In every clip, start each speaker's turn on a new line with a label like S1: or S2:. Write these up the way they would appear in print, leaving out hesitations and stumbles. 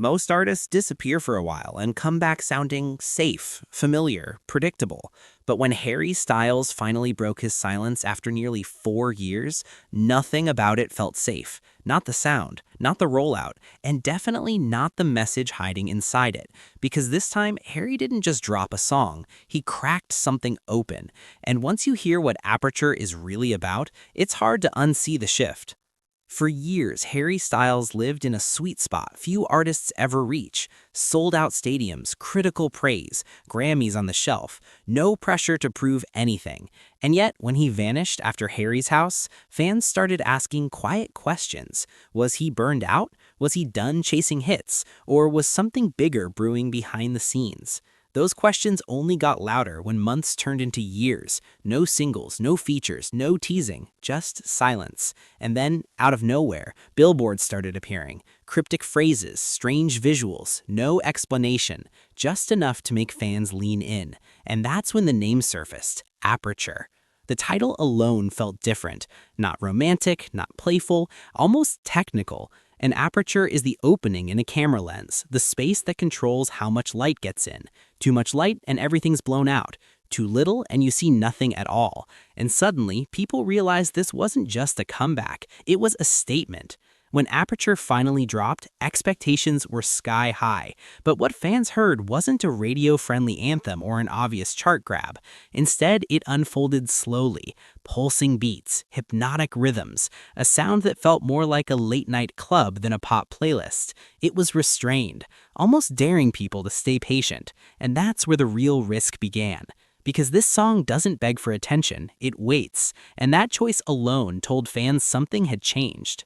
S1: Most artists disappear for a while and come back sounding safe, familiar, predictable. But when Harry Styles finally broke his silence after nearly 4 years, nothing about it felt safe. Not the sound, not the rollout, and definitely not the message hiding inside it. Because this time, Harry didn't just drop a song, he cracked something open. And once you hear what Aperture is really about, it's hard to unsee the shift. For years, Harry Styles lived in a sweet spot few artists ever reach. Sold-out stadiums, critical praise, Grammys on the shelf, no pressure to prove anything. And yet, when he vanished after Harry's House, fans started asking quiet questions. Was he burned out? Was he done chasing hits? Or was something bigger brewing behind the scenes? Those questions only got louder when months turned into years. No singles, no features, no teasing, just silence. And then, out of nowhere, billboards started appearing. Cryptic phrases, strange visuals, no explanation, just enough to make fans lean in. And that's when the name surfaced, Aperture. The title alone felt different. Not romantic, not playful, almost technical. An aperture is the opening in a camera lens, the space that controls how much light gets in. Too much light and everything's blown out. Too little and you see nothing at all. And suddenly, people realized this wasn't just a comeback, it was a statement. When Aperture finally dropped, expectations were sky high. But what fans heard wasn't a radio-friendly anthem or an obvious chart grab. Instead, it unfolded slowly. Pulsing beats, hypnotic rhythms, a sound that felt more like a late-night club than a pop playlist. It was restrained, almost daring people to stay patient. And that's where the real risk began. Because this song doesn't beg for attention, it waits. And that choice alone told fans something had changed.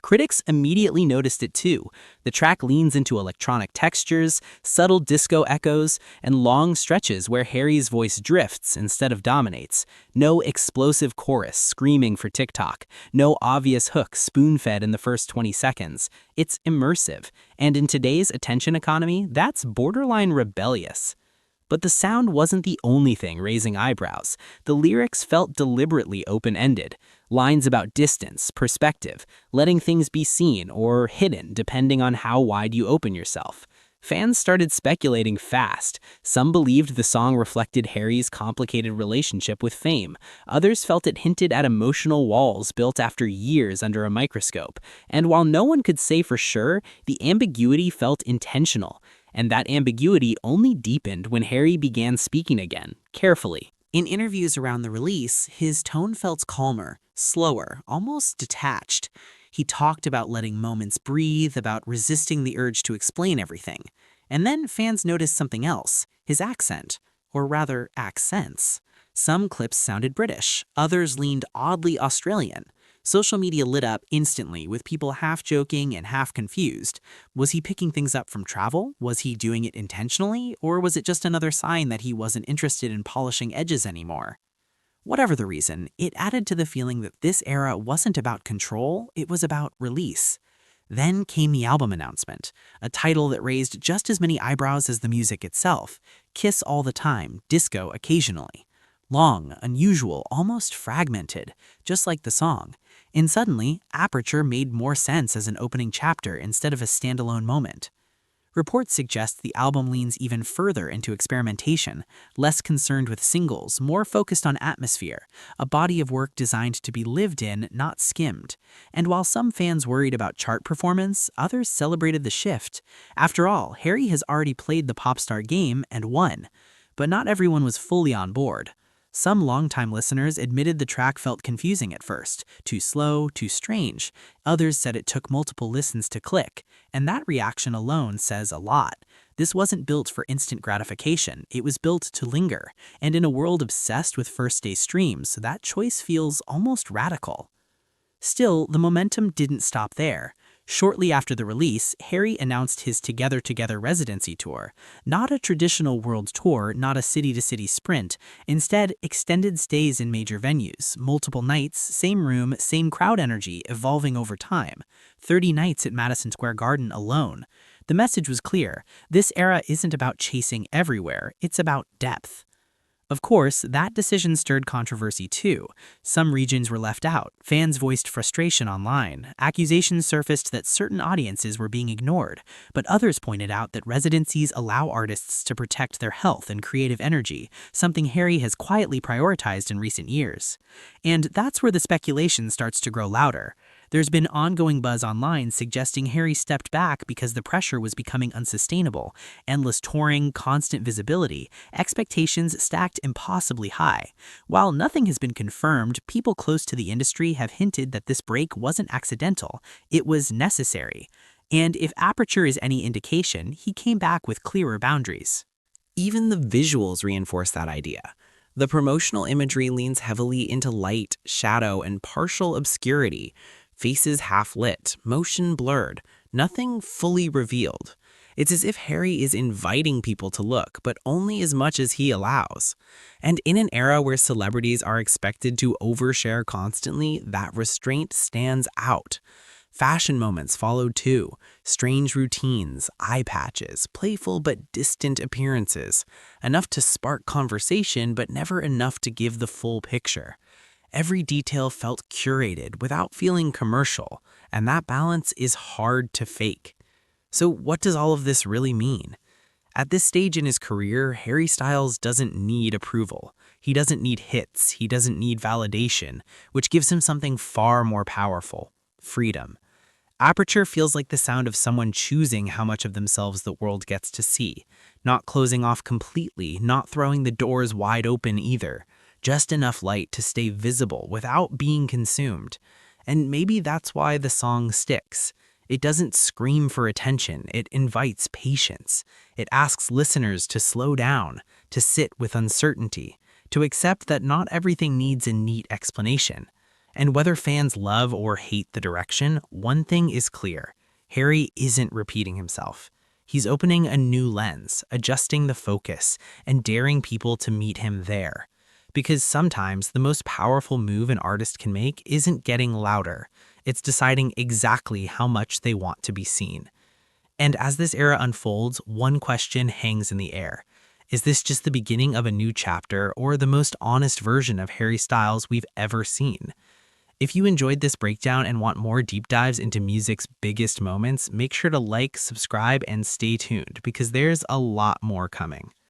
S1: Critics immediately noticed it too. The track leans into electronic textures, subtle disco echoes, and long stretches where Harry's voice drifts instead of dominates. No explosive chorus screaming for TikTok. No obvious hook spoon-fed in the first 20 seconds. It's immersive. And in today's attention economy, that's borderline rebellious. But the sound wasn't the only thing raising eyebrows. The lyrics felt deliberately open-ended. Lines about distance, perspective, letting things be seen or hidden depending on how wide you open yourself. Fans started speculating fast. Some believed the song reflected Harry's complicated relationship with fame. Others felt it hinted at emotional walls built after years under a microscope. And while no one could say for sure, the ambiguity felt intentional. And that ambiguity only deepened when Harry began speaking again, carefully. In interviews around the release, his tone felt calmer, slower, almost detached. He talked about letting moments breathe, about resisting the urge to explain everything. And then fans noticed something else, his accent, or rather accents. Some clips sounded British, others leaned oddly Australian. Social media lit up instantly with people half joking and half confused. Was he picking things up from travel? Was he doing it intentionally? Or was it just another sign that he wasn't interested in polishing edges anymore? Whatever the reason, it added to the feeling that this era wasn't about control, it was about release. Then came the album announcement, a title that raised just as many eyebrows as the music itself. Kiss all the time, disco occasionally. Long, unusual, almost fragmented, just like the song. And suddenly, Aperture made more sense as an opening chapter instead of a standalone moment. Reports suggest the album leans even further into experimentation, less concerned with singles, more focused on atmosphere, a body of work designed to be lived in, not skimmed. And while some fans worried about chart performance, others celebrated the shift. After all, Harry has already played the pop star game and won. But not everyone was fully on board. Some longtime listeners admitted the track felt confusing at first, too slow, too strange. Others said it took multiple listens to click, and that reaction alone says a lot. This wasn't built for instant gratification, it was built to linger, and in a world obsessed with first-day streams, that choice feels almost radical. Still, the momentum didn't stop there. Shortly after the release, Harry announced his Together Together Residency tour. Not a traditional world tour, not a city-to-city sprint. Instead, extended stays in major venues, multiple nights, same room, same crowd energy, evolving over time. 30 nights at Madison Square Garden alone. The message was clear. This era isn't about chasing everywhere, it's about depth. Of course, that decision stirred controversy too. Some regions were left out, fans voiced frustration online, accusations surfaced that certain audiences were being ignored, but others pointed out that residencies allow artists to protect their health and creative energy, something Harry has quietly prioritized in recent years. And that's where the speculation starts to grow louder. There's been ongoing buzz online suggesting Harry stepped back because the pressure was becoming unsustainable. Endless touring, constant visibility, expectations stacked impossibly high. While nothing has been confirmed, people close to the industry have hinted that this break wasn't accidental, it was necessary. And if Aperture is any indication, he came back with clearer boundaries. Even the visuals reinforce that idea. The promotional imagery leans heavily into light, shadow, and partial obscurity. Faces half-lit, motion blurred, nothing fully revealed. It's as if Harry is inviting people to look, but only as much as he allows. And in an era where celebrities are expected to overshare constantly, that restraint stands out. Fashion moments followed too. Strange routines, eye patches, playful but distant appearances. Enough to spark conversation, but never enough to give the full picture. Every detail felt curated without feeling commercial, and that balance is hard to fake. So what does all of this really mean? At this stage in his career, Harry Styles doesn't need approval. He doesn't need hits, he doesn't need validation, which gives him something far more powerful: freedom. Aperture feels like the sound of someone choosing how much of themselves the world gets to see, not closing off completely, not throwing the doors wide open either. Just enough light to stay visible without being consumed. And maybe that's why the song sticks. It doesn't scream for attention, it invites patience. It asks listeners to slow down, to sit with uncertainty, to accept that not everything needs a neat explanation. And whether fans love or hate the direction, one thing is clear: Harry isn't repeating himself. He's opening a new lens, adjusting the focus, and daring people to meet him there. Because sometimes the most powerful move an artist can make isn't getting louder. It's deciding exactly how much they want to be seen. And as this era unfolds, one question hangs in the air. Is this just the beginning of a new chapter, or the most honest version of Harry Styles we've ever seen? If you enjoyed this breakdown and want more deep dives into music's biggest moments, make sure to like, subscribe, and stay tuned, because there's a lot more coming.